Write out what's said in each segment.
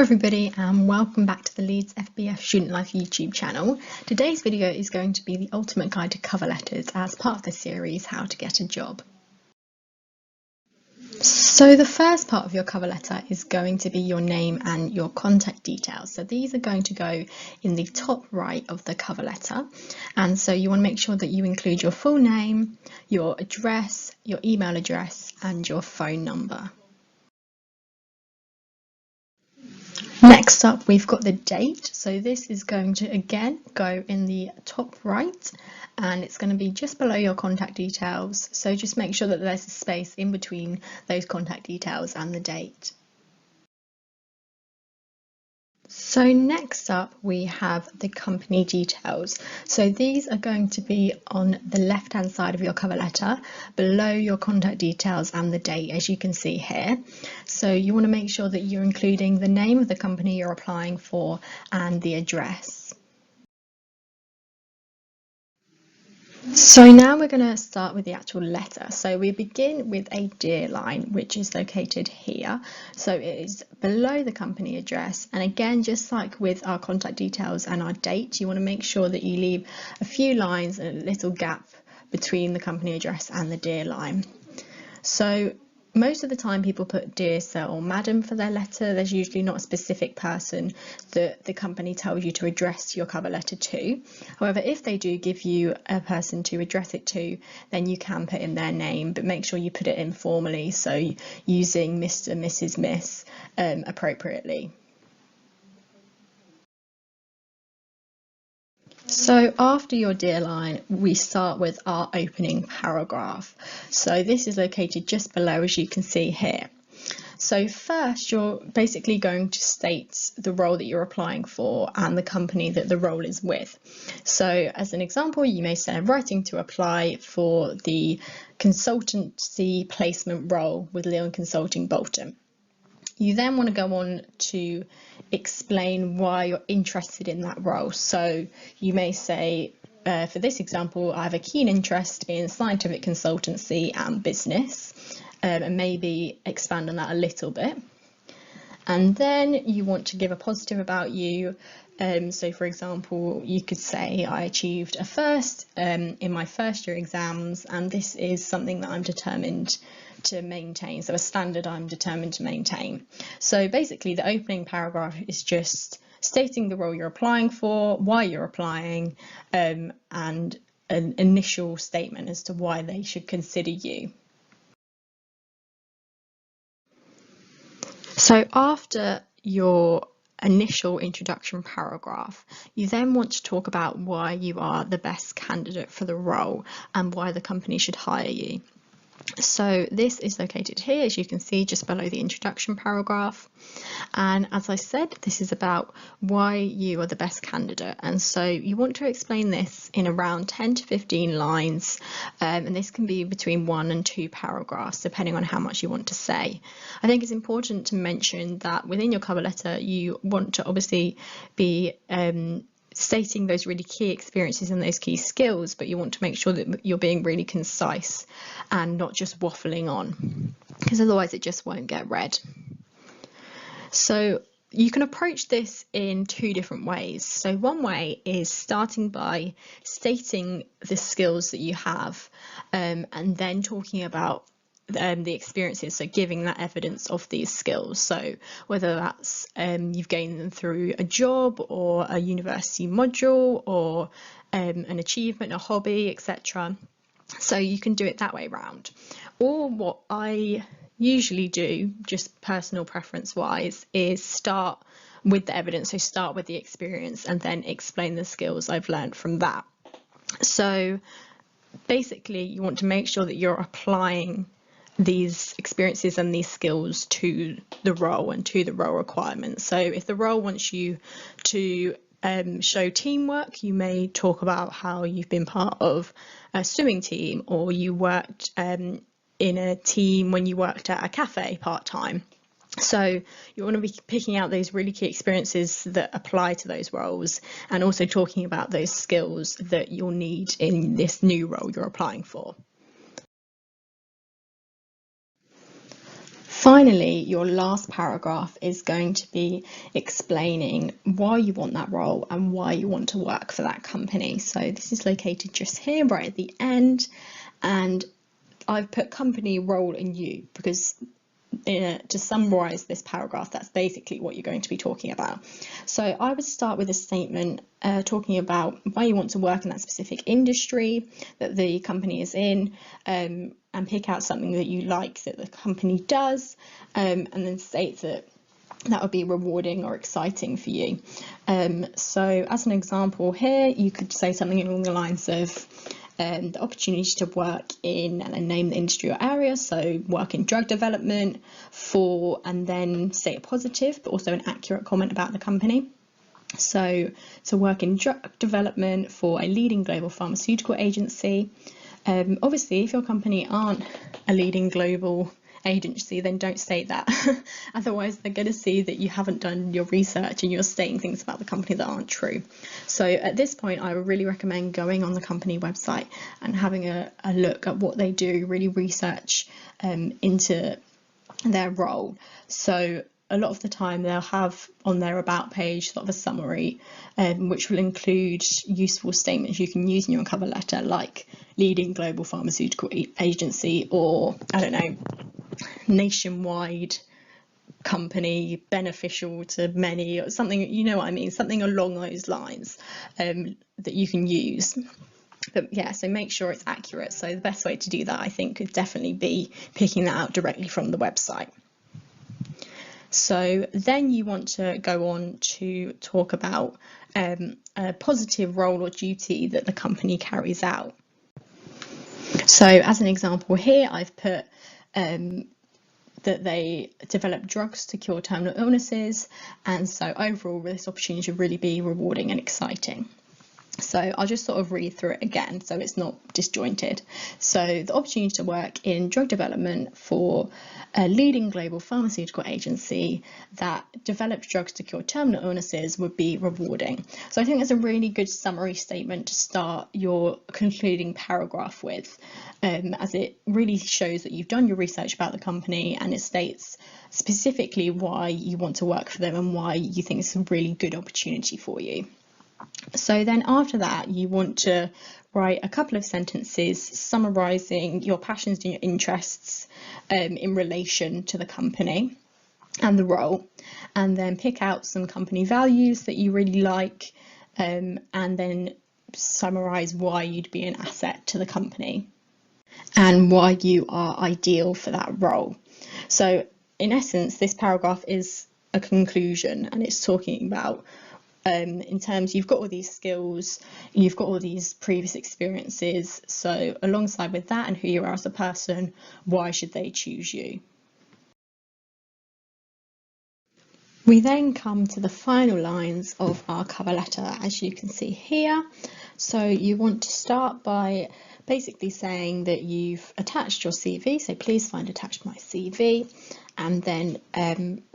everybody and welcome back to the Leeds FBS Student Life YouTube channel. Today's video is going to be the ultimate guide to cover letters as part of the series How to Get a Job. So the first part of your cover letter is going to be your name and your contact details. So these are going to go in the top right of the cover letter, and so you want to make sure that you include your full name, your address, your email address and your phone number. Next up, we've got the date. So this is going to again go in the top right and it's going to be just below your contact details. So just make sure that there's a space in between those contact details and the date. So next up we have the company details. So these are going to be on the left hand side of your cover letter below your contact details and the date, as you can see here. So you want to make sure that you're including the name of the company you're applying for and the address. So now we're going to start with the actual letter. So we begin with a dear line, which is located here. So it is below the company address. And again, just like with our contact details and our date, you want to make sure that you leave a few lines and a little gap between the company address and the dear line. So most of the time people put dear sir or madam for their letter. There's usually not a specific person that the company tells you to address your cover letter to. However, if they do give you a person to address it to, then you can put in their name, but make sure you put it in formally, so using Mr, Mrs, Miss appropriately. So after your dear line, we start with our opening paragraph. So this is located just below, as you can see here. So first, you're basically going to state the role that you're applying for and the company that the role is with. So as an example, you may say, I'm writing to apply for the consultancy placement role with Leon Consulting Bolton. You then want to go on to explain why you're interested in that role. So you may say, for this example, I have a keen interest in scientific consultancy and business, and maybe expand on that a little bit. And then you want to give a positive about you. So for example, you could say I achieved a first in my first year exams, and this is something that I'm determined to maintain, so a standard I'm determined to maintain. So basically the opening paragraph is just stating the role you're applying for, why you're applying, and an initial statement as to why they should consider you. So after your initial introduction paragraph, you then want to talk about why you are the best candidate for the role and why the company should hire you. So this is located here, as you can see, just below the introduction paragraph. And as I said, this is about why you are the best candidate. And so you want to explain this in around 10 to 15 lines. And this can be between 1 and 2 paragraphs, depending on how much you want to say. I think it's important to mention that within your cover letter, you want to obviously be stating those really key experiences and those key skills, but you want to make sure that you're being really concise and not just waffling on, because otherwise it just won't get read. So you can approach this in 2 different ways. So one way is starting by stating the skills that you have, and then talking about the experiences, so giving that evidence of these skills. So whether that's you've gained them through a job or a university module or an achievement, a hobby, etc. So you can do it that way round. Or what I usually do, just personal preference wise, is start with the evidence. So start with the experience and then explain the skills I've learned from that. So basically you want to make sure that you're applying these experiences and these skills to the role and to the role requirements. So if the role wants you to show teamwork, you may talk about how you've been part of a swimming team, or you worked in a team when you worked at a cafe part-time. So you want to be picking out those really key experiences that apply to those roles, and also talking about those skills that you'll need in this new role you're applying for. Finally, your last paragraph is going to be explaining why you want that role and why you want to work for that company. So this is located just here, right at the end, and I've put company, role and you because to summarise this paragraph, that's basically what you're going to be talking about. So I would start with a statement talking about why you want to work in that specific industry that the company is in, and pick out something that you like that the company does, and then state that would be rewarding or exciting for you. So as an example here, you could say something along the lines of the opportunity to work in, and then name the industry or area, so work in drug development for, and then state a positive but also an accurate comment about the company. So to work in drug development for a leading global pharmaceutical agency. Obviously, if your company aren't a leading global agency, then don't state that. Otherwise, they're going to see that you haven't done your research and you're stating things about the company that aren't true. So at this point, I would really recommend going on the company website and having a look at what they do, really research into their role. So a lot of the time they'll have on their about page sort of a summary, which will include useful statements you can use in your cover letter, like leading global pharmaceutical agency, or I don't know, nationwide company, beneficial to many, or something, you know what I mean, something along those lines that you can use. But yeah, so make sure it's accurate. So the best way to do that, I think, could definitely be picking that out directly from the website. So then you want to go on to talk about a positive role or duty that the company carries out. So as an example here, I've put that they develop drugs to cure terminal illnesses, and so overall this opportunity should really be rewarding and exciting. So I'll just sort of read through it again so it's not disjointed. So the opportunity to work in drug development for a leading global pharmaceutical agency that develops drugs to cure terminal illnesses would be rewarding. So I think that's a really good summary statement to start your concluding paragraph with, as it really shows that you've done your research about the company, and it states specifically why you want to work for them and why you think it's a really good opportunity for you. So then after that, you want to write a couple of sentences summarising your passions and your interests in relation to the company and the role, and then pick out some company values that you really like, and then summarise why you'd be an asset to the company and why you are ideal for that role. So in essence, this paragraph is a conclusion, and it's talking about in terms, you've got all these skills, you've got all these previous experiences, so alongside with that and who you are as a person, why should they choose you? We then come to the final lines of our cover letter, as you can see here. So you want to start by basically saying that you've attached your CV, so please find attached my CV, and then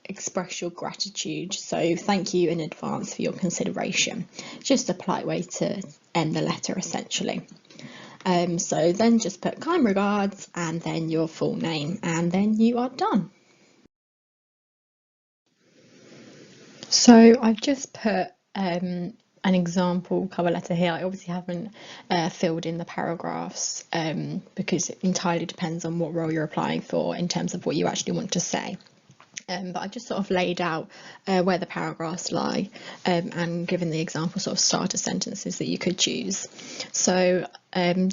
express your gratitude, so thank you in advance for your consideration. Just a polite way to end the letter essentially. So then just put kind regards and then your full name, and then you are done. So I've just put an example cover letter here. I obviously haven't filled in the paragraphs because it entirely depends on what role you're applying for in terms of what you actually want to say. But I've just sort of laid out where the paragraphs lie and given the example sort of starter sentences that you could choose. So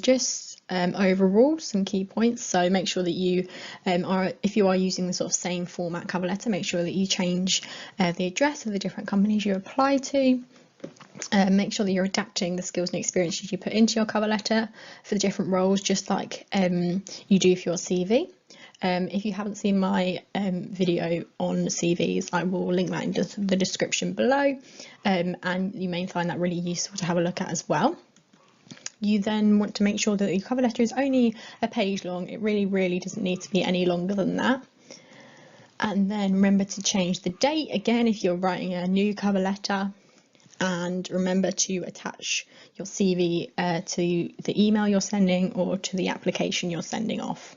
just overall some key points. So make sure that you if you are using the sort of same format cover letter, make sure that you change the address of the different companies you apply to. Make sure that you're adapting the skills and experiences you put into your cover letter for the different roles, just like you do for your CV. If you haven't seen my video on CVs, I will link that in the description below, and you may find that really useful to have a look at as well. You then want to make sure that your cover letter is only a page long. It really doesn't need to be any longer than that. And then remember to change the date again if you're writing a new cover letter, and remember to attach your CV to the email you're sending or to the application you're sending off.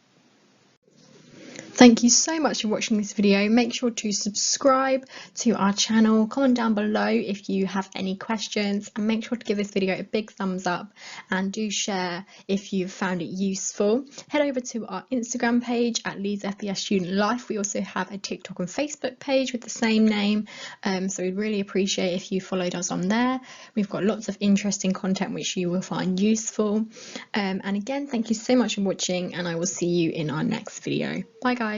Thank you so much for watching this video. Make sure to subscribe to our channel, comment down below if you have any questions, and make sure to give this video a big thumbs up, and do share if you've found it useful. Head over to our Instagram page at Leeds FBS Student Life. We also have a TikTok and Facebook page with the same name, so we'd really appreciate if you followed us on there. We've got lots of interesting content which you will find useful. And again, thank you so much for watching, and I will see you in our next video. Bye guys.